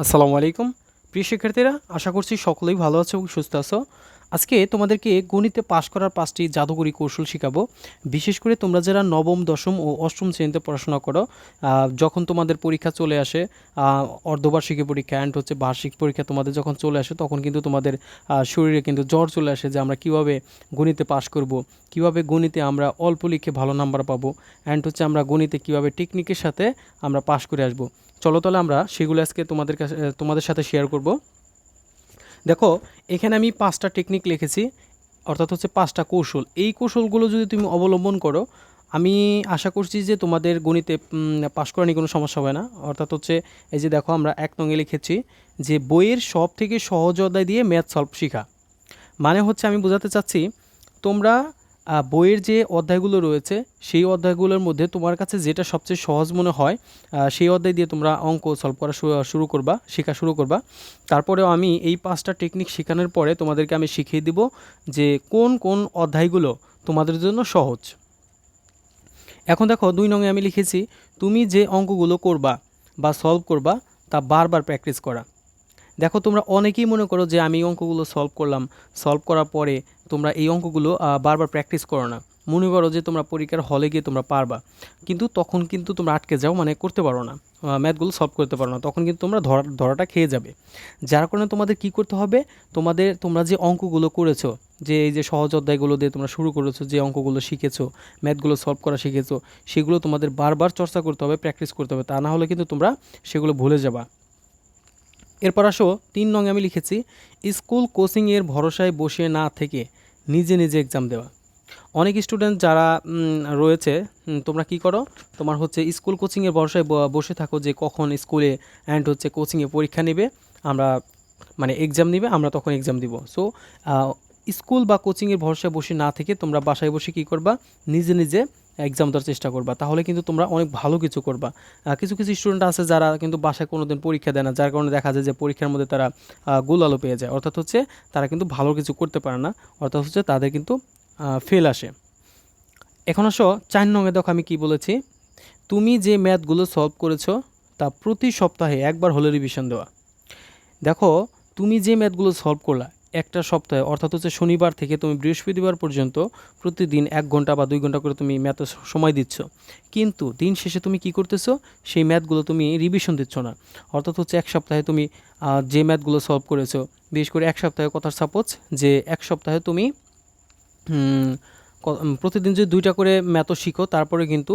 আসসালামু আলাইকুম। প্রিয় শিক্ষার্থীরা, আশা করছি সকলেই ভালো আছো এবং সুস্থ আছো। আজকে তোমাদেরকে গণিতে পাশ করার ৫টি জাদুকরি কৌশল শিখাবো। বিশেষ করে তোমরা যারা নবম, দশম ও অষ্টম শ্রেণীতে পড়াশোনা করো, যখন তোমাদের পরীক্ষা চলে আসে, অর্ধবার্ষিকী পরীক্ষা অ্যান্ড হচ্ছে বার্ষিক পরীক্ষা তোমাদের যখন চলে আসে, তখন কিন্তু তোমাদের শরীরে কিন্তু জ্বর চলে আসে যে আমরা কীভাবে গণিতে পাশ করব, কীভাবে গণিতে আমরা অল্প লিখে ভালো নাম্বার পাবো, অ্যান্ড হচ্ছে আমরা গণিতে কীভাবে টেকনিকের সাথে আমরা পাশ করে আসবো। চলো তাহলে আমরা সেগুলো আজকে তোমাদের সাথে শেয়ার করব। দেখো, এখানে আমি 5টা টেকনিক লিখেছি, অর্থাৎ হচ্ছে 5টা কৌশল। এই কৌশলগুলো যদি তুমি অবলম্বন করো, আমি আশা করছি যে তোমাদের গণিতে পাশ করা নিয়ে কোনো সমস্যা হবে না। অর্থাৎ হচ্ছে এই যে দেখো, আমরা 1 নঙে লিখেছি যে বইয়ের সব থেকে সহজ অধ্যায় দিয়ে ম্যাথ সলভ শেখা। মানে হচ্ছে আমি বোঝাতে চাচ্ছি, তোমরা বইয়ের যে অধ্যায়গুলো রয়েছে সেই অধ্যায়গুলোর মধ্যে তোমার কাছে যেটা সবচেয়ে সহজ মনে হয় সেই অধ্যায় দিয়ে তোমরা অঙ্ক সলভ করা শেখা শুরু করবা। তারপরেও আমি এই 5টা টেকনিক শেখানোর পরে তোমাদেরকে আমি শিখিয়ে দিব যে কোন কোন অধ্যায়গুলো তোমাদের জন্য সহজ। এখন দেখো, 2 নঙে আমি লিখেছি তুমি যে অঙ্কগুলো করবা বা সলভ করবা তা বারবার প্র্যাকটিস করা। দেখো, তোমরা অনেকেই মনে করো যে আমি এই অঙ্কগুলো সলভ করলাম, সলভ করার পরে তোমরা এই অঙ্কগুলো বারবার প্র্যাকটিস করো না। মনে করো যে তোমরা পরীক্ষার হলে গিয়ে তোমরা পারবা, কিন্তু তখন কিন্তু তোমরা আটকে যাও, মানে করতে পারো না, ম্যাথগুলো সলভ করতে পারো না, তখন কিন্তু তোমরা ধরাটা খেয়ে যাবে। যার কারণে তোমাদের কি করতে হবে, তোমরা যে অঙ্কগুলো করেছো, যে এই যে সহজ অধ্যায়গুলো দিয়ে তোমরা শুরু করেছো, যে অঙ্কগুলো শিখেছো, ম্যাথগুলো সলভ করা শিখেছো, সেগুলো তোমাদের বারবার চর্চা করতে হবে, প্র্যাকটিস করতে হবে, তা না হলে কিন্তু তোমরা সেগুলো ভুলে যাবা। এরপর আসো, 3 নঙে আমি লিখেছি স্কুল কোচিংয়ের ভরসায় বসে না থেকে নিজে নিজে এক্সাম দেওয়া। অনেক স্টুডেন্ট যারা রয়েছে, তোমরা কি করো, তোমার হচ্ছে স্কুল কোচিংয়ের ভরসায় বসে থাকো যে কখন স্কুলে অ্যান্ড হচ্ছে কোচিংয়ে পরীক্ষা নেবে, আমরা মানে এক্সাম নেবে, আমরা তখন এক্সাম দিব। সো স্কুল বা কোচিংয়ের ভরসায় বসে না থেকে তোমরা বাসায় বসে কি করবা, নিজে নিজে এক্সাম দেওয়ার চেষ্টা করবা, তাহলে কিন্তু তোমরা অনেক ভালো কিছু করবা। কিছু কিছু স্টুডেন্ট আছে যারা কিন্তু বাসায় কোনোদিন পরীক্ষা দেয় না, যার কারণে দেখা যায় যে পরীক্ষার মধ্যে তারা গোল আলো পেয়ে যায়, অর্থাৎ হচ্ছে তারা কিন্তু ভালো কিছু করতে পারে না, অর্থাৎ হচ্ছে তাদের কিন্তু ফেল আসে। এখন আসো 4 নঙে, দেখো আমি কি বলেছি, তুমি যে ম্যাথগুলো সলভ করেছো তা প্রতি সপ্তাহে একবার হলে রিভিশন দেওয়া। দেখো, তুমি যে ম্যাথগুলো সলভ করলা একটা সপ্তাহে, অর্থাৎ হচ্ছে শনিবার থেকে তুমি বৃহস্পতিবার পর্যন্ত প্রতিদিন 1 ঘন্টা বা 2 ঘন্টা করে তুমি ম্যাথে সময় দিচ্ছ, কিন্তু দিন শেষে তুমি কি করতেছো, সেই ম্যাথগুলো তুমি রিভিশন দিচ্ছ না। অর্থাৎ হচ্ছে এক সপ্তাহে তুমি যে ম্যাথগুলো সলভ করেছো, বিশেষ করে এক সপ্তাহে কথা সাপোজ যে এক সপ্তাহে তুমি প্রতিদিন যদি 2টা করে ম্যাথও শিখো, তারপরে কিন্তু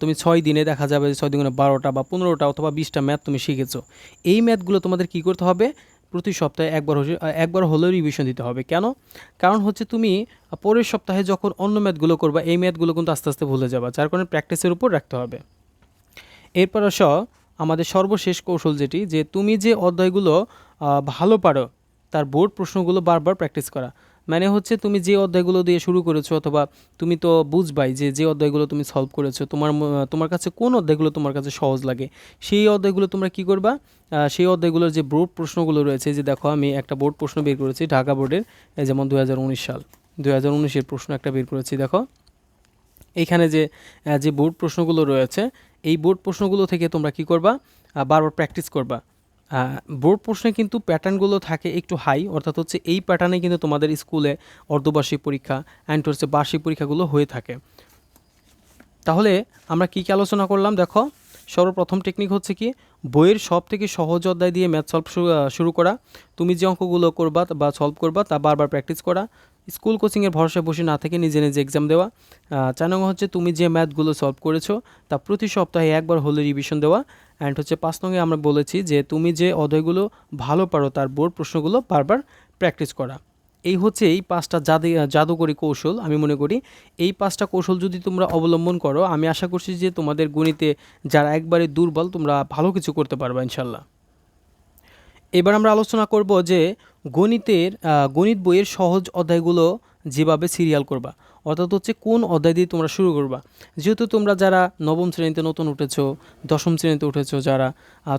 তুমি 6 দিনে দেখা যাবে যে 6 দিনে 12টা বা 15টা অথবা 20টা ম্যাথ তুমি শিখেছো। এই ম্যাথগুলো তোমাদের কি করতে হবে, প্রতি সপ্তাহে একবার হলেও রিভিশন দিতে হবে। কেন? কারণ হচ্ছে তুমি পরের সপ্তাহে যখন অন্য ম্যাথগুলো করবা, এই ম্যাথগুলো কিন্তু আস্তে আস্তে ভুলে যাবা, যার কারণে প্র্যাকটিসের উপর রাখতে হবে। এরপর আমাদের সর্বশেষ কৌশল যেটি, যে তুমি যে অধ্যায়গুলো ভালো পারো তার বোর্ড প্রশ্নগুলো বারবার প্র্যাকটিস করা। মানে হচ্ছে তুমি যে অধ্যায়গুলো দিয়ে শুরু করেছো, অথবা তুমি তো বুঝবাই যে যে অধ্যায়গুলো তুমি সলভ করেছো, তোমার কাছে কোন অধ্যায়গুলো তোমার কাছে সহজ লাগে, সেই অধ্যায়গুলো তোমরা কি করবা, সেই অধ্যায়গুলোর যে বোর্ড প্রশ্নগুলো রয়েছে, যে দেখো আমি একটা বোর্ড প্রশ্ন বের করেছি ঢাকা বোর্ডের, যেমন 2019 সাল, 2019-এর প্রশ্ন একটা বের করেছি। দেখো এইখানে যে যে বোর্ড প্রশ্নগুলো রয়েছে, এই বোর্ড প্রশ্নগুলো থেকে তোমরা কি করবা, বারবার প্র্যাকটিস করবা। বোর্ড প্রশ্নে কিন্তু প্যাটার্নগুলো থাকে একটু হাই, অর্থাৎ হচ্ছে এই প্যাটার্নে কিন্তু তোমাদের স্কুলে অর্ধবার্ষিক পরীক্ষা অ্যান্ড হচ্ছে বার্ষিক পরীক্ষাগুলো হয়ে থাকে। তাহলে আমরা কী কী আলোচনা করলাম, দেখো সর্বপ্রথম টেকনিক হচ্ছে কি, বইয়ের সব থেকে সহজ অধ্যায় দিয়ে ম্যাথ সলভ শুরু করা। তুমি যে অঙ্কগুলো করবা বা সলভ করবা তা বারবার প্র্যাকটিস করা। স্কুল কোচিংয়ের ভরসায় বসে না থেকে নিজে নিজে এক্সাম দেওয়া। 4 নম্বর হচ্ছে তুমি যে ম্যাথগুলো সলভ করেছো তা প্রতি সপ্তাহে একবার হলে রিভিশন দেওয়া। অ্যান্ড হচ্ছে 5 নম্বরে আমরা বলেছি যে তুমি যে অধ্যায়গুলো ভালো পারো তার বোর্ড প্রশ্নগুলো বারবার প্র্যাকটিস করা। এই হচ্ছে এই 5টা জাদুকরী কৌশল। আমি মনে করি এই 5টা কৌশল যদি তোমরা অবলম্বন করো, আমি আশা করছি যে তোমাদের গণিতে যারা একবারে দুর্বল, তোমরা ভালো কিছু করতে পারবে ইনশাল্লাহ। এবার আমরা আলোচনা করব যে গণিত বইয়ের সহজ অধ্যায়গুলো যেভাবে সিরিয়াল করবা, অর্থাৎ হচ্ছে কোন অধ্যায় দিয়ে তোমরা শুরু করবা। যেহেতু তোমরা যারা নবম শ্রেণীতে নতুন উঠেছো, দশম শ্রেণীতে উঠেছো যারা,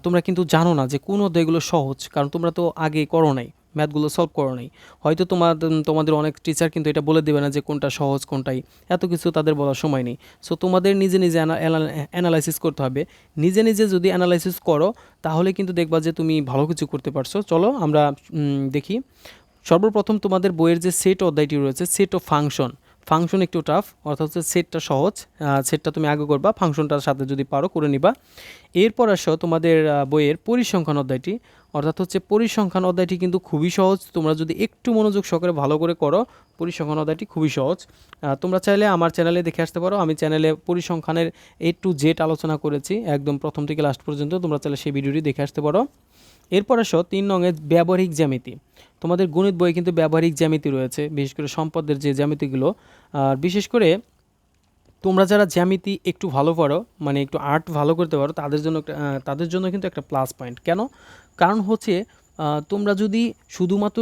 তোমরা কিন্তু জানো না যে কোন অধ্যায়গুলো সহজ, কারণ তোমরা তো আগে করো নাই, ম্যাথগুলো সলভ করো নাই। হয়তো তোমাদের অনেক টিচার কিন্তু এটা বলে দেবে না যে কোনটা সহজ কোনটাই, এত কিছু তাদের বলার সময় নেই। সো তোমাদের নিজে নিজে অ্যানালাইসিস করতে হবে। নিজে নিজে যদি অ্যানালাইসিস করো তাহলে কিন্তু দেখবা যে তুমি ভালো কিছু করতে পারছো। চলো আমরা দেখি। সর্বপ্রথম তোমাদের বইয়ের যে সেট অধ্যায়টি রয়েছে, সেট ও ফাংশন। ফাংশন একটু টাফ, অর্থাৎ হচ্ছে সেটটা সহজ, সেটটা তুমি আগে করবা, ফাংশনটার সাথে যদি পারো করে নিবা। এরপর আসো তোমাদের বইয়ের পরিসংখ্যান অধ্যায়টি, অর্থাৎ হচ্ছে পরিসংখ্যান অধ্যায়টি কিন্তু খুবই সহজ। তোমরা যদি একটু মনোযোগ সহকারে ভালো করে করো, পরিসংখ্যান অধ্যায়টি খুবই সহজ। তোমরা চাইলে আমার চ্যানেলে দেখে আসতে পারো, আমি চ্যানেলে পরিসংখ্যানের A to Z আলোচনা করেছি একদম প্রথম থেকে লাস্ট পর্যন্ত, তোমরা চাইলে সেই ভিডিওটি দেখে আসতে পারো। এরপর আসো 3 নংয়ে ব্যবহারিক জ্যামিতি। তোমাদের গণিত বইয়ে কিন্তু ব্যবহারিক জ্যামিতি রয়েছে, বিশেষ করে সম্পদের যে জ্যামিতিগুলো। আর বিশেষ করে তোমরা যারা জ্যামিতি একটু ভালো পারো, মানে একটু আর্ট ভালো করতে পারো, তাদের জন্য কিন্তু একটা প্লাস পয়েন্ট। কেন? কারণ হচ্ছে তোমরা যদি শুধুমাত্র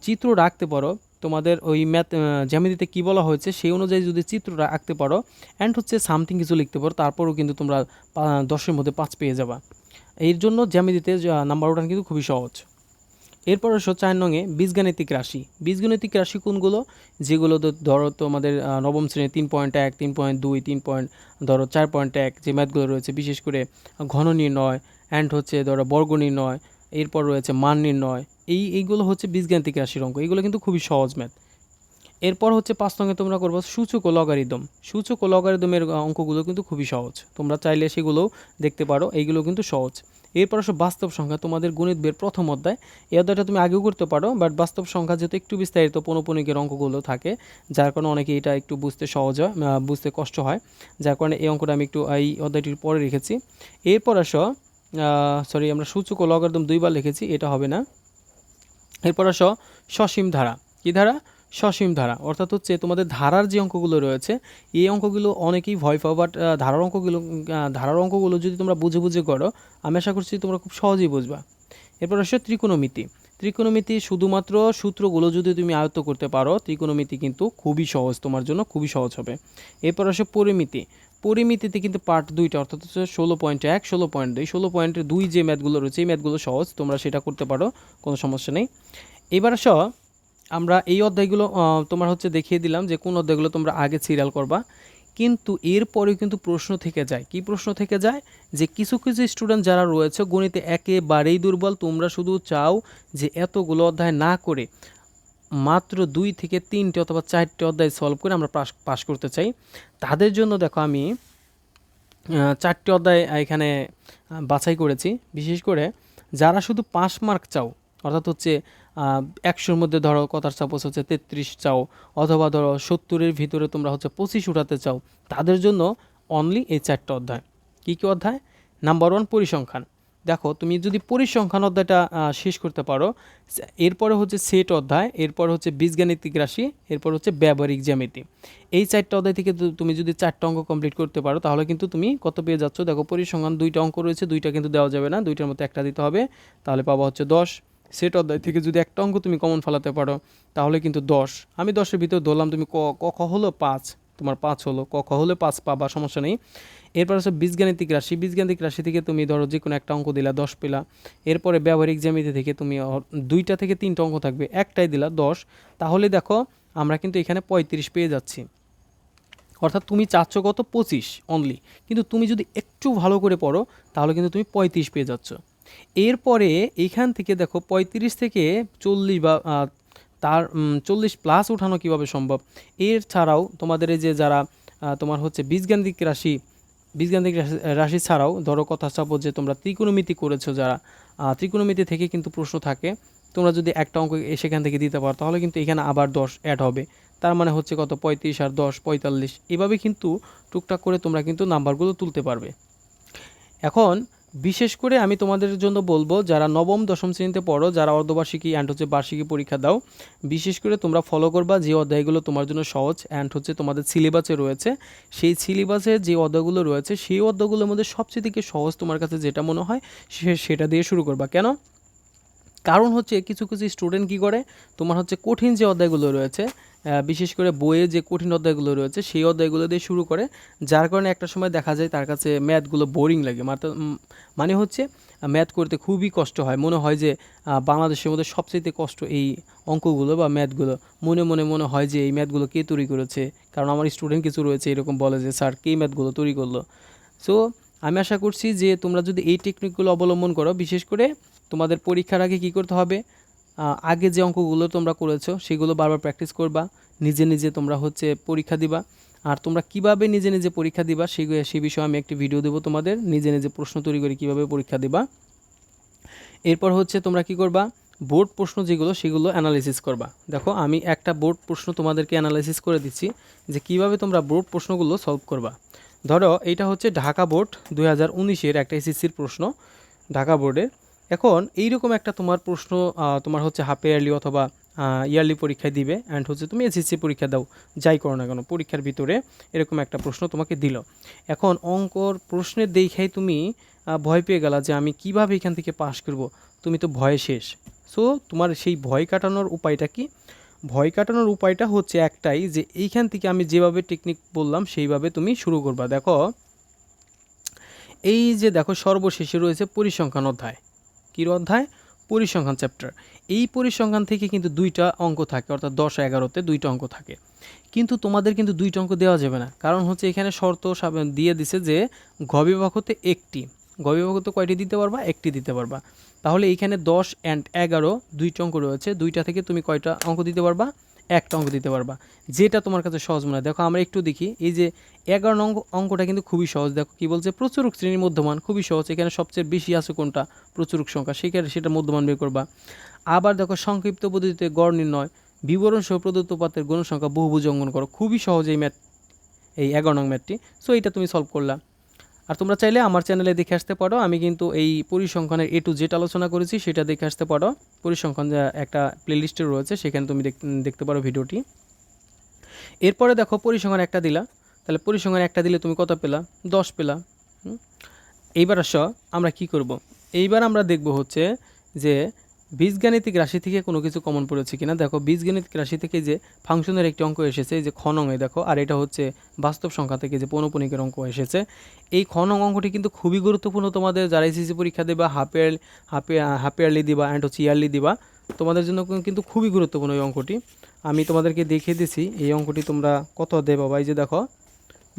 চিত্র রাখতে পারো, তোমাদের ওই জ্যামিতিতে কী বলা হয়েছে সেই অনুযায়ী যদি চিত্র আঁকতে পারো অ্যান্ড হচ্ছে সামথিং কিছু লিখতে পারো, তারপরেও কিন্তু তোমরা 10-এর মধ্যে 5 পেয়ে যাবা। এর জন্য জ্যামিতিতে নাম্বার ওঠানো কিন্তু খুবই সহজ। এরপর আসো 4 নংয়ে বীজগাণিতিক রাশি। বীজগাণিতিক রাশি কোনগুলো? যেগুলো ধরো তোমাদের নবম শ্রেণী 3.1, 3.2, 4.1 যে ম্যাথগুলো রয়েছে, বিশেষ করে ঘন নির্ণয় অ্যান্ড হচ্ছে ধরো বর্গ নির্ণয়, এরপর রয়েছে মান নির্ণয়, এইগুলো হচ্ছে বীজগাণিতিক রাশির অঙ্ক। এগুলো কিন্তু খুবই সহজ ম্যাথ। এরপর হচ্ছে 5 নংয়ে তোমরা করবো সূচক ও লগারিদম। সূচক ও লগারিদমের অঙ্কগুলো কিন্তু খুবই সহজ, তোমরা চাইলে সেগুলোও দেখতে পারো, এইগুলো কিন্তু সহজ। এরপর আসো বাস্তব সংখ্যা, তোমাদের গণিত বইয়ের প্রথম অধ্যায়। এই অধ্যায়টা তুমি আগেও করতে পারো, বাট বাস্তব সংখ্যা যেহেতু একটু বিস্তারিত পৌনঃপুনিকের অঙ্কগুলো থাকে, যার কারণে অনেকে এটা একটু বুঝতে সহজ হয়, বুঝতে কষ্ট হয়, যার কারণে এই অঙ্কটা আমি একটু এই অধ্যায়টির পরে রেখেছি। এরপর আসো আমরা সূচক ও লগারিদম 2বার লিখেছি, এটা হবে না। এরপর আসো সসীম ধারা। কী ধারা? সসীম ধারা, অর্থাৎ হচ্ছে তোমাদের ধারার যে অঙ্কগুলো রয়েছে, এই অঙ্কগুলো অনেকেই ভয় পাও, বাট ধারার অঙ্কগুলো যদি তোমরা বুঝে বুঝে করো, আমি আশা করছি তোমরা খুব সহজেই বুঝবা। এরপর আসো ত্রিকোণমিতি। ত্রিকোণমিতি শুধুমাত্র সূত্রগুলো যদি তুমি আয়ত্ত করতে পারো, ত্রিকোণমিতি কিন্তু খুবই সহজ, তোমার জন্য খুবই সহজ হবে। এরপর আসো পরিমিতি। পরিমিতিতে কিন্তু পার্ট 2টা, অর্থাৎ হচ্ছে 16.1, 16.2, 16.2 যে ম্যাথগুলো রয়েছে, এই ম্যাথগুলো সহজ, তোমরা সেটা করতে পারো, কোনো সমস্যা নেই। এবার আসো আমরা এই অধ্যায়গুলো তোমার হচ্ছে দেখিয়ে দিলাম যে কোন অধ্যায়গুলো তোমরা আগে সিরিয়াল করবা, কিন্তু এরপরেও কিন্তু প্রশ্ন থেকে যায়। কি প্রশ্ন থেকে যায়? যে কিছু কিছু স্টুডেন্ট যারা রয়েছে গণিতে একেবারেই দুর্বল, তোমরা শুধু চাও যে এতগুলো অধ্যায় না করে মাত্র 2 থেকে 3টে অথবা 4টে অধ্যায় সলভ করে আমরা পাস করতে চাই। তাদের জন্য দেখো আমি 4টে অধ্যায় এখানে বাছাই করেছি। বিশেষ করে যারা শুধু 5 মার্ক চাও, অর্থাৎ হচ্ছে 100-র মধ্যে ধরো কথার সাপোজ হচ্ছে 33 চাও, অথবা ধরো 70-এর ভিতরে তোমরা হচ্ছে 25 উঠাতে চাও, তাদের জন্য অনলি এই 4টে অধ্যায়। কী কী অধ্যায়? নাম্বার 1 পরিসংখ্যান। দেখো তুমি যদি পরিসংখ্যান অধ্যায়টা শেষ করতে পারো, এরপরে হচ্ছে সেট অধ্যায়, এরপর হচ্ছে বীজগাণিতিক রাশি, এরপর হচ্ছে ব্যবহারিক জ্যামিতি। এই 4টে অধ্যায় থেকে তুমি যদি 4টে অঙ্ক কমপ্লিট করতে পারো, তাহলে কিন্তু তুমি কত পেয়ে যাচ্ছ? দেখো পরিসংখ্যান 2টা অঙ্ক রয়েছে, 2টা কিন্তু দেওয়া যাবে না, 2টার মধ্যে একটা দিতে হবে, তাহলে পাবা হচ্ছে 10। সেট অধ্যায় থেকে যদি একটা অঙ্ক তুমি কমন ফেলাতে পারো, তাহলে কিন্তু 10। আমি 10-এর ভিতরে ধরলাম, তুমি ক খ হলো 5, তোমার 5 হলো, ক খ হলে 5 পাবা, সমস্যা নেই। এরপর হচ্ছে বীজগাণিতিক রাশি। বীজগাণিতিক রাশি থেকে তুমি ধরো যে কোনো একটা অঙ্ক দিলা, 10 পেলা। এরপরে ব্যবহারিক জ্যামিতি থেকে তুমি 2টা থেকে 3টা অঙ্ক থাকবে, একটাই দিলা, 10। তাহলে দেখো আমরা কিন্তু এখানে 35 পেয়ে যাচ্ছি, অর্থাৎ তুমি চাচ্ছ কত? 25 অনলি, কিন্তু তুমি যদি একটু ভালো করে পড়ো তাহলে কিন্তু তুমি 35 পেয়ে যাচ্ছ। এরপরে এইখান থেকে দেখো 35 থেকে 40 বা তার 40 প্লাস উঠানো কিভাবে সম্ভব? এর ছাড়াও তোমাদের এই যে যারা তোমার হচ্ছে বীজগাণিতিক রাশি ছাড়াও ধরো কথা সাপোজ যে তোমরা ত্রিকোণমিতি করেছো, যারা ত্রিকোণমিতি থেকে কিন্তু প্রশ্ন থাকে, তোমরা যদি একটা অঙ্ক সেখান থেকে দিতে পারো, তাহলে কিন্তু এখানে আবার 10 অ্যাড হবে, তার মানে হচ্ছে কত? 35 আর 10 45। এভাবে কিন্তু টুকটাক করে তোমরা কিন্তু নাম্বারগুলো তুলতে পারবে। এখন বিশেষ করে আমি তোমাদের জন্য বলবো, যারা নবম দশম শ্রেণীতে পড়ো, যারা অর্ধবার্ষিকী অ্যান্ড হচ্ছে বার্ষিকী পরীক্ষা দাও, বিশেষ করে তোমরা ফলো করবা যে অধ্যায়গুলো তোমার জন্য সহজ অ্যান্ড হচ্ছে তোমাদের সিলেবাসে রয়েছে, সেই সিলেবাসে যে অধ্যায়গুলো রয়েছে সেই অধ্যায়গুলোর মধ্যে সবচেয়ে থেকে সহজ তোমার কাছে যেটা মনে হয় সেটা দিয়ে শুরু করবা। কেন? কারণ হচ্ছে কিছু কিছু স্টুডেন্ট কী করে, তোমার হচ্ছে কঠিন যে অধ্যায়গুলো রয়েছে, বিশেষ করে বইয়ে যে কঠিন অধ্যায়গুলো রয়েছে সেই অধ্যায়গুলো দিয়ে শুরু করে, যার কারণে একটা সময় দেখা যায় তার কাছে ম্যাথগুলো বোরিং লাগে। মানে হচ্ছে ম্যাথ করতে খুবই কষ্ট হয়, মনে হয় যে বাংলাদেশের মধ্যে সবচেয়ে কষ্ট এই অঙ্কগুলো বা ম্যাথগুলো। মনে হয় যে এই ম্যাথগুলো কে তৈরি করেছে, কারণ আমার স্টুডেন্ট কিছু রয়েছে এরকম বলে যে স্যার কে ম্যাথগুলো তৈরি করলো। সো আমি আশা করছি যে তোমরা যদি এই টেকনিকগুলো অবলম্বন করো, বিশেষ করে তোমাদের পরীক্ষার আগে কী করতে হবে, আগে যে অঙ্কগুলো তোমরা করেছো সেগুলো বারবার প্র্যাকটিস করবা, নিজে নিজে তোমরা হচ্ছে পরীক্ষা দিবা। আর তোমরা কিভাবে নিজে নিজে পরীক্ষা দিবা সেই বিষয়ে আমি একটি ভিডিও দেবো তোমাদের, নিজে নিজে প্রশ্ন তৈরি করে কীভাবে পরীক্ষা দিবা। এরপর হচ্ছে তোমরা কি করবা, বোর্ড প্রশ্ন যেগুলো সেগুলো অ্যানালাইসিস করবা। দেখো আমি একটা বোর্ড প্রশ্ন তোমাদেরকে অ্যানালাইসিস করে দিচ্ছি যে কিভাবে তোমরা বোর্ড প্রশ্নগুলো সলভ করবা। ধরো এইটা হচ্ছে ঢাকা বোর্ড 2019-এর একটা এসএসসির প্রশ্ন, ঢাকা বোর্ডের। এখন এইরকম একটা তোমার প্রশ্ন তোমার হচ্ছে হাফ ইয়ারলি অথবা ইয়ারলি পরীক্ষায় দিবে, অ্যান্ড হচ্ছে তুমি এসএসসি পরীক্ষা দাও, যাই করো না কেন পরীক্ষার ভিতরে এরকম একটা প্রশ্ন তোমাকে দিল। এখন অঙ্কর প্রশ্নের দেখেই তুমি ভয় পেয়ে গেলা যে আমি কিভাবে এখান থেকে পাশ করব, তুমি তো ভয়ে শেষ। সো তোমার সেই ভয় কাটানোর উপায়টা কি? ভয় কাটানোর উপায়টা হচ্ছে একটাই, যে এইখান থেকে আমি যেভাবে টেকনিক বললাম সেইভাবে তুমি শুরু করবা। দেখো এই যে দেখো সর্বশেষে রয়েছে পরিসংখ্যান অধ্যায়। কীর অধ্যায়? পরিসংখ্যান চ্যাপ্টার। এই পরিসংখ্যান থেকে কিন্তু দুইটা অঙ্ক থাকে, অর্থাৎ 10-11তে দুইটা অঙ্ক থাকে। কিন্তু তোমাদের কিন্তু দুইটা অঙ্ক দেওয়া যাবে না, কারণ হচ্ছে এখানে শর্ত দিয়ে দিছে যে ঘ বিভাগ হতে একটি, ঘ বিভাগ হতে কয়টি দিতে পারবা? একটি দিতে পারবা। তাহলে এইখানে 10 and 11 দুইটা অঙ্ক রয়েছে, দুইটা থেকে তুমি কয়টা অঙ্ক দিতে পারবা? একটা অঙ্ক দিতে পারবা, যেটা তোমার কাছে সহজ মনে হয়। দেখো আমরা একটু দেখি, এই যে 11 নং অঙ্কটা কিন্তু খুবই সহজ। দেখো কি বলছে, প্রচুরক শ্রেণীর মধ্যমান, খুবই সহজ। এখানে সবচেয়ে বেশি আছে কোনটা? প্রচুরক সংখ্যা, সেটা মধ্যমান বের করবা। আবার দেখো সংক্ষিপ্ত পদ্ধতিতে গড় নির্ণয়, বিবরণ সহ প্রদত্ত পাত্রের গণসংখ্যা বহুভুজ অঙ্কন করো। খুবই সহজ এই ম্যাথ, এই 11 নং ম্যাথটি। সো এইটা তুমি সলভ করলা। আর তোমরা চাইলে আমার চ্যানেলে দেখে আসতে পারো, আমি কিন্তু এই পরিসংখ্যানের A to Z আলোচনা করেছি, সেটা দেখে আসতে পারো। পরিসংখ্যান একটা প্লেলিস্টে রয়েছে, সেখানে তুমি দেখতে পারো ভিডিওটি। এরপরে দেখো পরিসংখ্যান একটা দিলা, তাহলে পরিসংখ্যান একটা দিলে তুমি কত পেলা? 10 পেলা। এইবার আসো আমরা কি করব, এইবার আমরা দেখব হচ্ছে যে বীজগাণিতিক রাশি থেকে কোনো কিছু কমন পড়েছে কিনা। দেখো বীজগাণিতিক রাশি থেকে যে ফাংশনের একটি অঙ্ক এসেছে, এই যে খ নংয়ে দেখো, আর এটা হচ্ছে বাস্তব সংখ্যা থেকে যে পৌনঃপুনিকের অঙ্ক এসেছে। এই খ নং অঙ্কটি কিন্তু খুবই গুরুত্বপূর্ণ তোমাদের যারা এসএসসি পরীক্ষা দেবা, হাফ ইয়ারলি দিবা অ্যান্ড হচ্ছে ইয়ারলি দিবা, তোমাদের জন্য কিন্তু খুবই গুরুত্বপূর্ণ এই অঙ্কটি। আমি তোমাদেরকে দেখিয়ে দিছি এই অঙ্কটি তোমরা কত দেবা। এই যে দেখো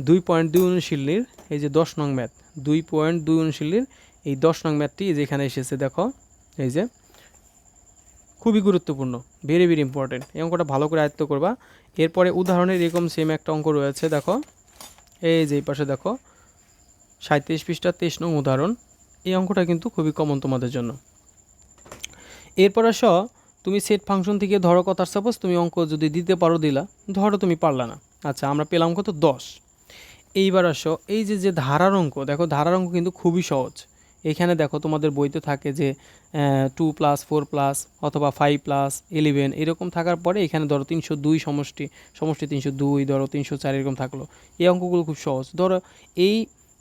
2.2 অনুশীলনীর এই যে 10 নং ম্যাথ, 2.2 অনুশীলনীর এই 10 নং ম্যাথটি যেখানে এসেছে দেখো, এই যে খুবই গুরুত্বপূর্ণ, ভেরি ভেরি ইম্পর্টেন্ট। এই অঙ্কটা ভালো করে আয়ত্ত করবা। এরপরে উদাহরণের এরকম সেম একটা অঙ্ক রয়েছে, দেখো এই যে এই পাশে দেখো 37 পৃষ্ঠা 23 নং উদাহরণ। এই অঙ্কটা কিন্তু খুবই কমন তোমাদের জন্য। এরপর আসো তুমি সেট ফাংশন থেকে ধরো কথার সাপোজ তুমি অঙ্ক যদি দিতে পারো দিলা, ধরো তুমি পারলা না, আচ্ছা আমরা পেলাম কত? 10। এইবার আসো এই যে ধারার অঙ্ক, দেখো ধারার অঙ্ক কিন্তু খুবই সহজ। এখানে দেখো তোমাদের বইতে থাকে যে 2+, 4+, অথবা 5+11 এরকম থাকার পরে এখানে ধরো 302 সমষ্টি 302, ধরো 304 এরকম থাকলো। এই অঙ্কগুলো খুব সহজ। ধরো এই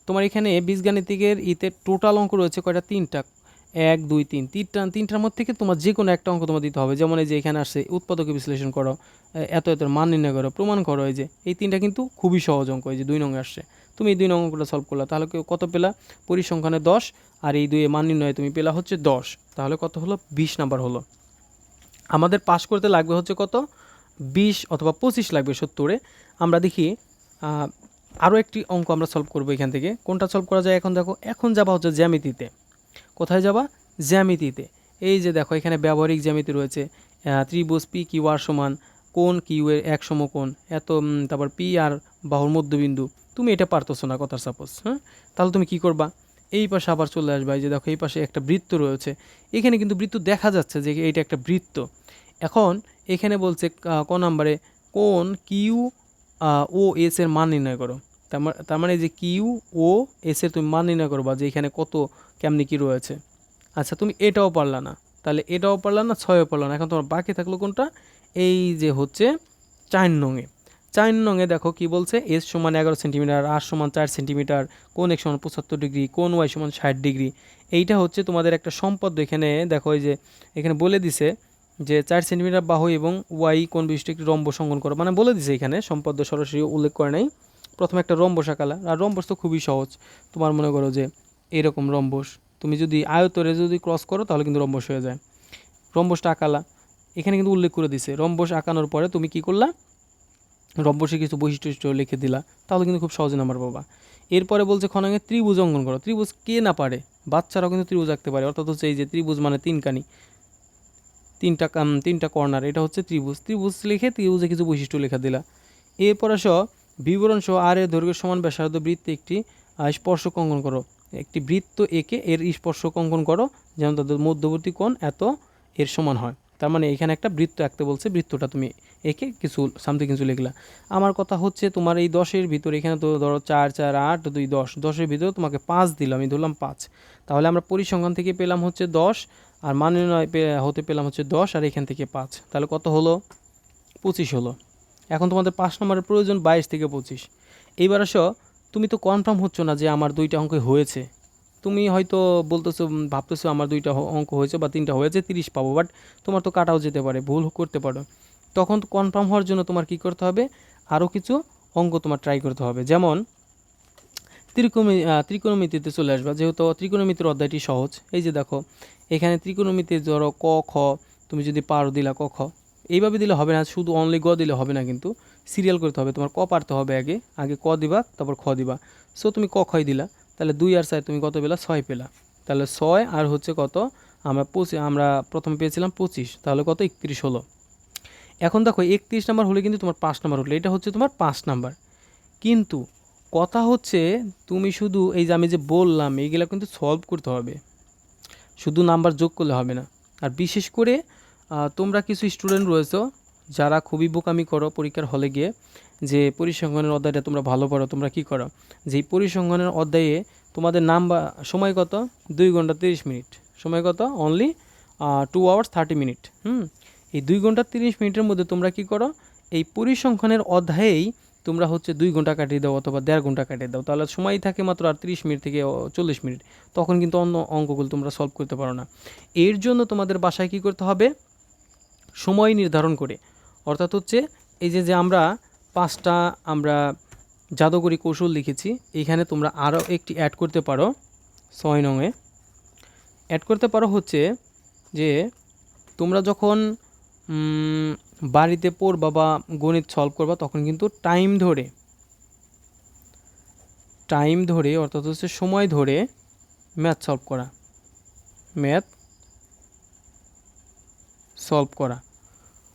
তোমার এখানে বীজগাণিতিকের টোটাল অঙ্ক রয়েছে কয়টা? 3টা, 1 2 3, তিনটার মধ্যে থেকে তোমার যে কোনো একটা অঙ্ক তোমার দিতে হবে। যেমন এই যে এখানে আসছে উৎপাদকে বিশ্লেষণ করো, এত মান নির্ণয় করো, প্রমাণ করো। এই তিনটা কিন্তু খুবই সহজ অঙ্ক। এই যে 2 নং আসছে, তুমি এই 2 নং অঙ্কটা সলভ করলা, তাহলে কত পেলা? পরিসংখ্যানে 10, আর এই 2 মান নির্ণয়ে তুমি পেলা হচ্ছে 10, তাহলে কত হলো? 20 নাম্বার হলো। আমাদের পাস করতে লাগবে হচ্ছে কত? 20 অথবা 25 লাগবে 70-এ। আমরা দেখি আরও একটি অঙ্ক আমরা সলভ করবো এখান থেকে। কোনটা সলভ করা যায়? এখন দেখো, এখন যাবা হচ্ছে জ্যামিতিতে। কোথায় যাবা? জ্যামিতিতে। এই যে দেখো এখানে ব্যবহারিক জ্যামিতি রয়েছে, ত্রিভুজ পি কিউ আর সমান কোণ কিউ এর এক সমকোণ এত, তারপর পি আর বাহুর মধ্যবিন্দু। তুমি এটা পারতেছো না কথার সাপোজ, হ্যাঁ, তাহলে তুমি কি করবা? এই পাশে আবার চলে আসবা। এই যে দেখো এই পাশে একটা বৃত্ত রয়েছে, এখানে কিন্তু বৃত্ত দেখা যাচ্ছে যে এইটা একটা বৃত্ত। এখন এখানে বলছে ক নাম্বারে কোণ কিউ ও এস এর মান নির্ণয় করো। তার মানে যে কিউ ও এস এর তুমি মান নির্ণয় করবা যে এখানে কত কেমনি কি রয়েছে। আচ্ছা তুমি এটাও পারলা না, তাহলে এটাও পারলা না, 6ও পারলা না। এখন তোমার বাকি থাকলো কোনটা? এই যে হচ্ছে 4 নংয়ে। 4 নঙে দেখো কি বলছে, এস সমান 11 সেন্টিমিটার, আর সমান 4 সেন্টিমিটার, কোণ এক সমান 75 ডিগ্রি, কোণ ওয়াই সমান 60 ডিগ্রি। এইটা হচ্ছে তোমাদের একটা সম্পদ। এখানে দেখো এই যে এখানে বলে দিছে যে 4 সেন্টিমিটার বাহু এবং ওয়াই কোণ বিশিষ্ট একটি রম্বস অঙ্কন করো, মানে বলে দিছে এখানে, সম্পদ সরাসরি উল্লেখ করে নাই। প্রথমে একটা রম্বস আঁকালা, আর রম্বস তো খুবই সহজ। তোমার মনে করো যে এরকম রম্বস, তুমি যদি আয়তরে যদি ক্রস করো তাহলে কিন্তু রম্বস হয়ে যায়। রম্বসটা আঁকালা, এখানে কিন্তু উল্লেখ করে দিছে। রম্বস আঁকানোর পরে তুমি কি করলা, রম্বসে কিছু বৈশিষ্ট্য লিখে দিলা, তাহলে কিন্তু খুব সহজে নাম্বার পাবা। এরপরে বলছে খনাঙ্গে ত্রিভুজ অঙ্কন করো। ত্রিভুজ কে না পারে, বাচ্চারাও কিন্তু ত্রিভুজ আঁকতে পারে। অর্থাৎ হচ্ছে এই যে ত্রিভুজ মানে তিনকানি, তিনটা কর্নার, এটা হচ্ছে ত্রিভুজ। ত্রিভুজ লিখে ত্রিভুজে কিছু বৈশিষ্ট্য লেখা দিলা। এরপরে বিবরণ সহ আর এর দৈর্ঘ্য সমান ব্যাসার্ধ বৃত্তে একটি স্পর্শক অঙ্কন করো। একটি বৃত্ত এঁকে এর স্পর্শক অঙ্কন করো, যেমন তাদের মধ্যবর্তী কোণ এত এর সমান হয়। তার মানে এখানে একটা বৃত্ত আঁকতে বলছে, বৃত্তটা তুমি এঁকে কিছু সামথিং কিছু লিখলা। আমার কথা হচ্ছে তোমার এই 10-এর ভিতরে, এখানে তো ধরো 4 4 8 2 10, 10-এর ভিতরে তোমাকে 5 দিলাম, আমি ধরলাম 5। তাহলে আমরা পরিসংখ্যান থেকে পেলাম হচ্ছে 10, আর মান নির্ণয় হতে পেলাম হচ্ছে 10, আর এখান থেকে 5, তাহলে কত হলো, 25 হলো। এখন তোমাদের 5 নম্বরের প্রয়োজন 22 থেকে 25। এইবার তুমি তো কনফার্ম হচ্ছ না যে আমার 2টা অঙ্ক হয়েছে। তুমি হয়তো বলতেছো, ভাবতেছো আমার 2টা অঙ্ক হয়েছে বা 3টা হয়েছে, 30 পাবো, বাট তোমার তো কাটাও যেতে পারে, ভুল করতে পারো। তখন তো কনফার্ম হওয়ার জন্য তোমার কি করতে হবে, আরও কিছু অঙ্ক তোমার ট্রাই করতে হবে। যেমন ত্রিকোণমিতিতে চলে আসবা, যেহেতু ত্রিকোণমিতির অধ্যায়টি সহজ। এই যে দেখো এখানে ত্রিকোণমিতির ধরো ক খ, তুমি যদি পারো দিলা ক খ, এইভাবে দিলে হবে না, শুধু অনলি গ দিলে হবে না, কিন্তু সিরিয়াল করতে হবে। তোমার ক পারতে হবে, আগে আগে ক দিবা, তারপর খ দিবা। সো তুমি ক খই দিলা, তাহলে 2 আর 4 তুমি কত পেলা, 6 পেলা। তাহলে 6 আর হচ্ছে কত, আমরা প্রথমে পেয়েছিলাম 25, তাহলে কত, 31 হলো। এখন দেখো 31 নাম্বার হলে কিন্তু তোমার 5 নাম্বার হলো, এটা হচ্ছে তোমার 5 নাম্বার। কিন্তু কথা হচ্ছে তুমি শুধু এই যে আমি যে বললাম এইগুলা কিন্তু সলভ করতে হবে, শুধু নাম্বার যোগ করলে হবে না। আর বিশেষ করে তোমরা কিছু স্টুডেন্ট রয়েছো যারা খুবই বোকামি করো পরীক্ষার হলে গিয়ে, যে পরিসংখ্যানের অধ্যায়টা তোমরা ভালো পড়ো, তোমরা কি করো, যে পরিসংখ্যানের অধ্যায়ে তোমাদের নাম্বার সময় কত, 2 ঘন্টা 30 মিনিট, সময় কত, অনলি 2 hours 30 মিনিট। এই 2 ঘন্টা 30 মিনিটের মধ্যে তোমরা কি করো, এই পরিসংখ্যানের অধ্যায়েই তোমরা হচ্ছে 2 ঘন্টা কাটিয়ে দাও অথবা 1.5 ঘন্টা কাটিয়ে দাও, তাহলে সময় থাকে মাত্র আর 30 মিনিট থেকে 40 মিনিট। তখন কিন্তু অন্য অঙ্কগুলো তোমরা সলভ করতে পারো না। এর জন্য তোমাদের বাসায় কি করতে হবে, সময় নির্ধারণ করে, অর্থাৎ হচ্ছে এই যে আমরা 5টা আমরা জাদুকরি কৌশল লিখেছি, এইখানে তোমরা আরও একটি অ্যাড করতে পারো। 6 নংয়ে অ্যাড করতে পারো হচ্ছে যে তোমরা যখন বাড়িতে পড়বা বা গণিত সলভ করবা, তখন কিন্তু টাইম ধরে অর্থাৎ হচ্ছে সময় ধরে ম্যাথ সলভ করা।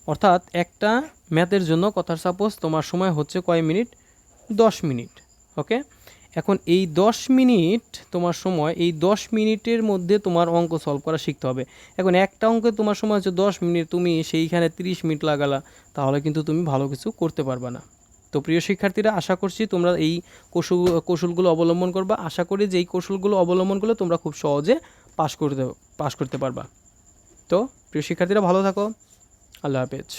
অর্থাৎ একটা ম্যাথের জন্য কথার সাপোজ তোমার সময় হচ্ছে কয় মিনিট, 10 মিনিট। ওকে, এখন এই 10 মিনিট তোমার সময়, এই 10 মিনিটের মধ্যে তোমার অঙ্ক সলভ করা শিখতে হবে। এখন একটা অঙ্কে তোমার সময় হচ্ছে 10 মিনিট, তুমি সেইখানে 30 মিনিট লাগালা, তাহলে কিন্তু তুমি ভালো কিছু করতে পারবে না। তো প্রিয় শিক্ষার্থীরা, আশা করছি তোমরা এই কৌশলগুলো অবলম্বন করবা। আশা করি যে এই কৌশলগুলো অবলম্বন করলে তোমরা খুব সহজে পাশ করতে পারবা। তো প্রিয় শিক্ষার্থীরা, ভালো থাকো, আল্লাহ হাফেজ।